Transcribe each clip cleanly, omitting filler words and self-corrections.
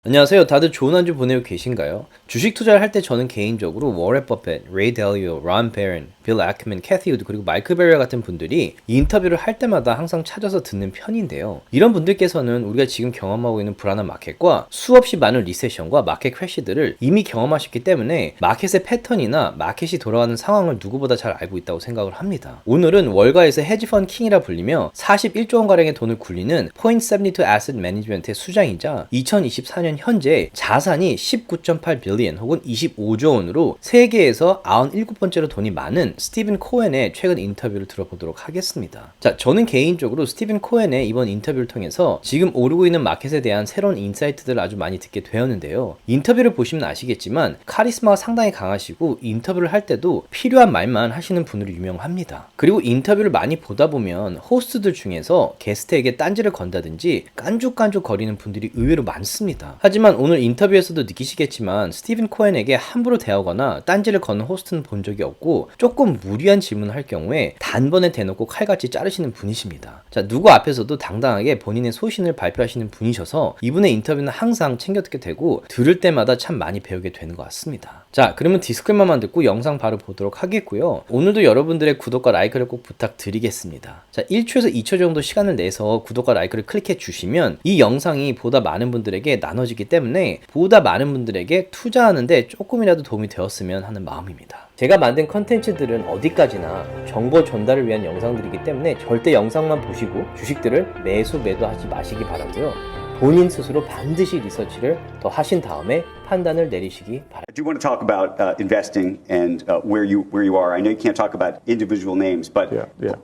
안녕하세요. 다들 좋은 한 주 보내고 계신가요? 주식 투자를 할 때 저는 개인적으로 워렌 버핏, 레이 델리오, 론 베런, 빌 애크맨, 캐티 우드 그리고 마이클 베리어 같은 분들이 이 인터뷰를 할 때마다 항상 찾아서 듣는 편인데요. 이런 분들께서는 우리가 지금 경험하고 있는 불안한 마켓과 수없이 많은 리세션과 마켓 크래시들을 이미 경험하셨기 때문에 마켓의 패턴이나 마켓이 돌아가는 상황을 누구보다 잘 알고 있다고 생각을 합니다. 오늘은 월가에서 헤지펀드 킹이라 불리며 41조 원가량의 돈을 굴리는 Point72 Asset Management의 수장이자 2024년 현재 자산이 19.8 빌리언 혹은 25조 원으로 세계에서 97번째로 돈이 많은 스티븐 코엔의 최근 인터뷰를 들어보도록 하겠습니다. 자, 저는 개인적으로 스티븐 코엔의 이번 인터뷰를 통해서 지금 오르고 있는 마켓에 대한 새로운 인사이트들을 아주 많이 듣게 되었는데요. 인터뷰를 보시면 아시겠지만 카리스마가 상당히 강하시고 인터뷰를 할 때도 필요한 말만 하시는 분으로 유명합니다. 그리고 인터뷰를 많이 보다 보면 호스트들 중에서 게스트에게 딴지를 건다든지 깐죽깐죽 거리는 분들이 의외로 많습니다. 하지만 오늘 인터뷰에서도 느끼시겠지만 스티븐 코엔에게 함부로 대하거나 딴지를 거는 호스트는 본 적이 없고 조금 무리한 질문을 할 경우에 단번에 대놓고 칼같이 자르시는 분이십니다. 자, 누구 앞에서도 당당하게 본인의 소신을 발표하시는 분이셔서 이분의 인터뷰는 항상 챙겨 듣게 되고 들을 때마다 참 많이 배우게 되는 것 같습니다. 자, 그러면 디스클레이머만 듣고 영상 바로 보도록 하겠고요. 오늘도 여러분들의 구독과 라이크를 꼭 부탁드리겠습니다. 자, 1초에서 2초 정도 시간을 내서 구독과 라이크를 클릭해 주시면 이 영상이 보다 많은 분들에게 나눠지기 때문에 보다 많은 분들에게 투자하는데 조금이라도 도움이 되었으면 하는 마음입니다. 제가 만든 컨텐츠들은 어디까지나 정보 전달을 위한 영상들이기 때문에 절대 영상만 보시고 주식들을 매도하지 마시기 바라고요. 본인 스스로 반드시 리서치를 더 하신 다음에 판단을 내리시기 바랍니다. I do want to talk about investing and where you are. I know you can't talk about individual names, but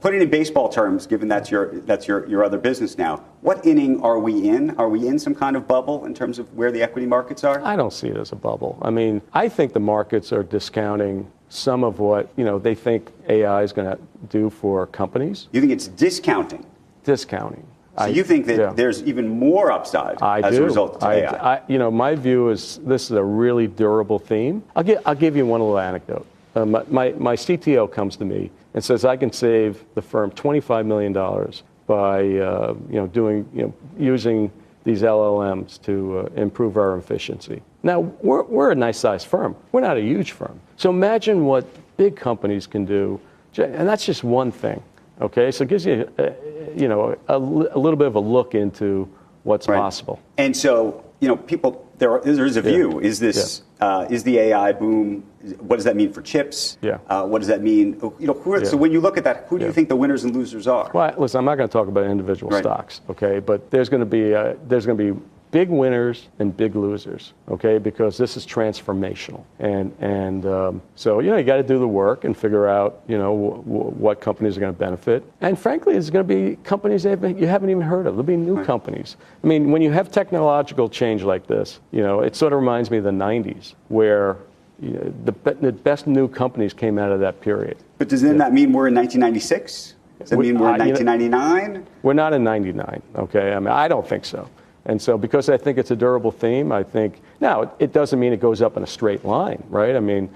put it in baseball terms, given that's your other business now. What inning are we in? Are we in some kind of bubble in terms of where the equity markets are? I don't see it as a bubble. I mean, I think the markets are discounting some of what, they think AI is going to do for companies. You think it's discounting? Discounting. So you think that there's even more upside as a result of AI? My view is this is a really durable theme. I'll give you one little anecdote. My CTO comes to me and says I can save the firm $25 million by using these LLMs to improve our efficiency. Now we're a nice sized firm. We're not a huge firm. So imagine what big companies can do, and that's just one thing. Okay, so it gives you a little bit of a look into what's possible. And so, people, there's a view. Is this is the AI boom? What does that mean for chips? Yeah. What does that mean? So when you look at that, who do you think the winners and losers are? Well, listen, I'm not going to talk about individual stocks, okay? But there's going to be big winners and big losers, okay? Because this is transformational, so you got to do the work and figure out what companies are going to benefit. And frankly, there's going to be companies that you haven't even heard of. There'll be new companies. I mean, when you have technological change like this, it sort of reminds me of the '90s, where the best new companies came out of that period. But does that mean we're in 1996? Does that mean we're in 1999? We're not in '99, okay? I mean, I don't think so. And so because I think it's a durable theme, I think, now, it doesn't mean it goes up in a straight line, right? I mean,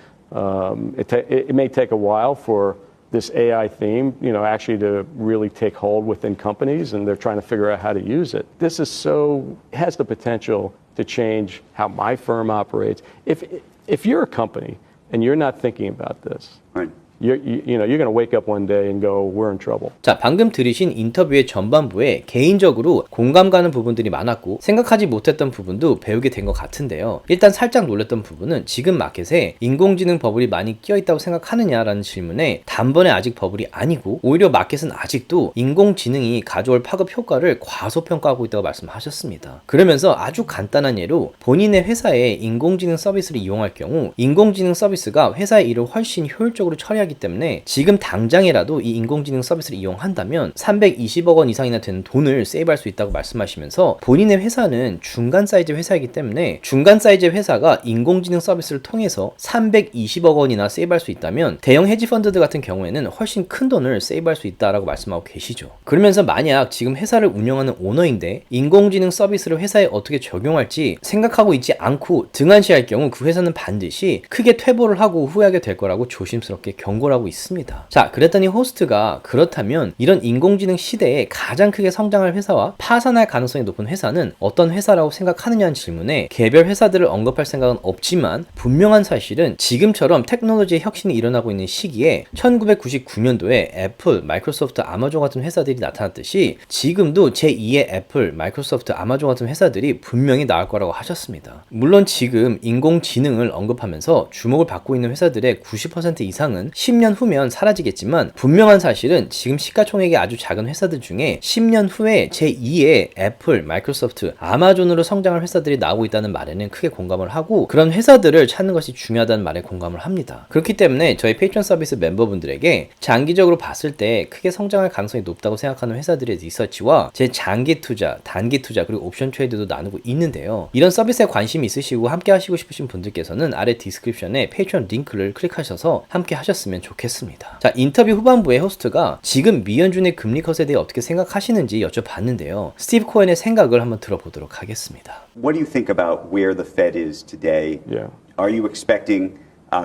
it may take a while for this AI theme, actually to really take hold within companies, and they're trying to figure out how to use it. This has the potential to change how my firm operates. If you're a company and you're not thinking about this, right. You're going to wake up one day and go, we're in trouble. 자, 방금 들으신 인터뷰의 전반부에 개인적으로 공감 가는 부분들이 많았고 생각하지 못했던 부분도 배우게 된 것 같은데요. 일단 살짝 놀랐던 부분은 지금 마켓에 인공지능 버블이 많이 끼어있다고 생각하느냐라는 질문에 단번에 아직 버블이 아니고 오히려 마켓은 아직도 인공지능이 가져올 파급 효과를 과소평가하고 있다고 말씀하셨습니다. 그러면서 아주 간단한 예로 본인의 회사에 인공지능 서비스를 이용할 경우 인공지능 서비스가 회사의 일을 훨씬 효율적으로 처리하기 때문에 지금 당장이라도 이 인공지능 서비스를 이용한다면 320억 원 이상이나 되는 돈을 세이브할 수 있다고 말씀하시면서 본인의 회사는 중간 사이즈 회사이기 때문에 중간 사이즈 회사가 인공지능 서비스를 통해서 320억 원이나 세이브할 수 있다면 대형 헤지펀드들 같은 경우에는 훨씬 큰 돈을 세이브할 수 있다라고 말씀하고 계시죠. 그러면서 만약 지금 회사를 운영하는 오너인데 인공지능 서비스를 회사에 어떻게 적용할지 생각하고 있지 않고 등한시할 경우 그 회사는 반드시 크게 퇴보를 하고 후회하게 될 거라고 조심스럽게 경고하셨습니다. 경고를 하고 있습니다. 자, 그랬더니 호스트가 그렇다면 이런 인공지능 시대에 가장 크게 성장할 회사와 파산할 가능성이 높은 회사는 어떤 회사라고 생각하느냐는 질문에 개별 회사들을 언급할 생각은 없지만 분명한 사실은 지금처럼 테크놀로지의 혁신이 일어나고 있는 시기에 1999년도에 애플, 마이크로소프트, 아마존 같은 회사들이 나타났듯이 지금도 제2의 애플, 마이크로소프트, 아마존 같은 회사들이 분명히 나올 거라고 하셨습니다. 물론 지금 인공지능을 언급하면서 주목을 받고 있는 회사들의 90% 이상은 10년 후면 사라지겠지만 분명한 사실은 지금 시가총액이 아주 작은 회사들 중에 10년 후에 제2의 애플, 마이크로소프트, 아마존으로 성장할 회사들이 나오고 있다는 말에는 크게 공감을 하고 그런 회사들을 찾는 것이 중요하다는 말에 공감을 합니다. 그렇기 때문에 저희 페이트론 서비스 멤버분들에게 장기적으로 봤을 때 크게 성장할 가능성이 높다고 생각하는 회사들의 리서치와 제 장기 투자, 단기 투자 그리고 옵션 트레이드도 나누고 있는데요. 이런 서비스에 관심이 있으시고 함께 하시고 싶으신 분들께서는 아래 디스크립션에 페이트론 링크를 클릭하셔서 함께 하셨으면 좋겠습니다. 자, 인터뷰 후반부에 호스트가 지금 미연준의 금리 컷에 대해 어떻게 생각하시는지 여쭤봤는데요. 스티브 코엔의 생각을 한번 들어보도록 하겠습니다. What do you think about where the Fed is today? Yeah. Are you expecting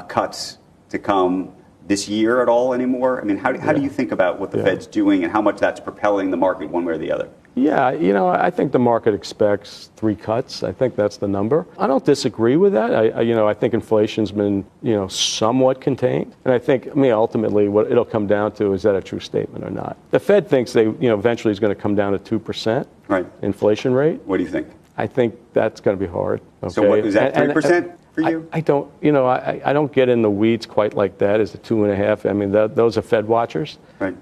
cuts to come this year at all anymore? I mean, how do you think about what the Fed's doing and how much that's propelling the market one way or the other? Yeah, I think the market expects 3 cuts. I think that's the number. I don't disagree with that. I think inflation's been, somewhat contained. And I think, ultimately what it'll come down to is that a true statement or not. The Fed thinks eventually is going to come down to 2% inflation rate. What do you think? I think that's going to be hard. Okay? So what, is that 3% for you? I don't, I don't get in the weeds quite like that. Is it 2.5? I mean, those are Fed watchers. Right.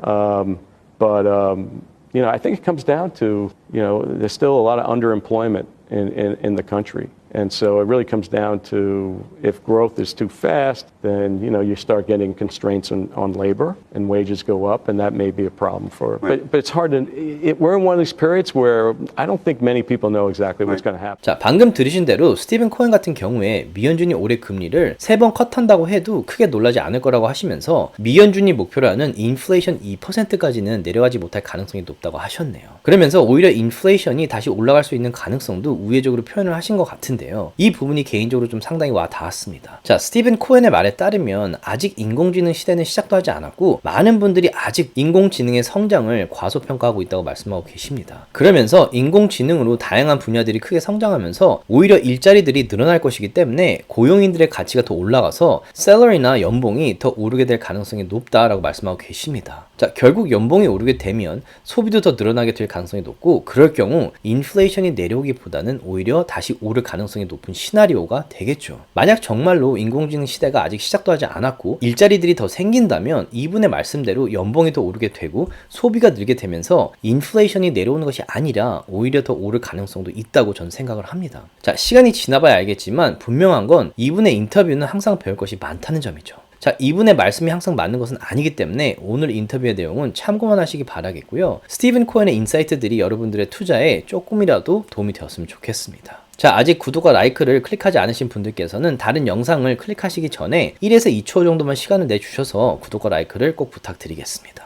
I think it comes down to, there's still a lot of underemployment in the country. And so it really comes down to if growth is too fast, then, you start getting constraints on labor and wages go up, and that may be a problem for it. Right. But it's hard to, we're in one of these periods where I don't think many people know exactly what's going to happen. 자, 방금 들으신 대로 스티븐 코엔 같은 경우에 미연준이 올해 금리를 3번 컷한다고 해도 크게 놀라지 않을 거라고 하시면서 미연준이 목표로 하는 인플레이션 2%까지는 내려가지 못할 가능성이 높다고 하셨네요. 그러면서 오히려 인플레이션이 다시 올라갈 수 있는 가능성도 우회적으로 표현을 하신 것 같은데요. 이 부분이 개인적으로 좀 상당히 와 닿았습니다. 자, 스티븐 코엔의 말에 따르면 아직 인공지능 시대는 시작도 하지 않았고 많은 분들이 아직 인공지능의 성장을 과소평가하고 있다고 말씀하고 계십니다. 그러면서 인공지능으로 다양한 분야들이 크게 성장하면서 오히려 일자리들이 늘어날 것이기 때문에 고용인들의 가치가 더 올라가서 셀러리나 연봉이 더 오르게 될 가능성이 높다라고 말씀하고 계십니다. 자, 결국 연봉이 오르게 되면 소비도 더 늘어나게 될 가능성이 높고 그럴 경우 인플레이션이 내려오기보다는 오히려 다시 오를 가능성이 높은 시나리오가 되겠죠. 만약 정말로 인공지능 시대가 아직 시작도 하지 않았고 일자리들이 더 생긴다면 이분의 말씀대로 연봉이 더 오르게 되고 소비가 늘게 되면서 인플레이션이 내려오는 것이 아니라 오히려 더 오를 가능성도 있다고 저는 생각을 합니다. 자, 시간이 지나봐야 알겠지만 분명한 건 이분의 인터뷰는 항상 배울 것이 많다는 점이죠. 자, 이분의 말씀이 항상 맞는 것은 아니기 때문에 오늘 인터뷰의 내용은 참고만 하시기 바라겠고요. 스티븐 코엔의 인사이트들이 여러분들의 투자에 조금이라도 도움이 되었으면 좋겠습니다. 자, 아직 구독과 라이크를 클릭하지 않으신 분들께서는 다른 영상을 클릭하시기 전에 1에서 2초 정도만 시간을 내주셔서 구독과 라이크를 꼭 부탁드리겠습니다.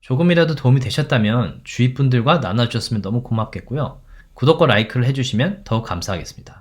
조금이라도 도움이 되셨다면 주위 분들과 나눠주셨으면 너무 고맙겠고요. 구독과 라이크를 해주시면 더욱 감사하겠습니다.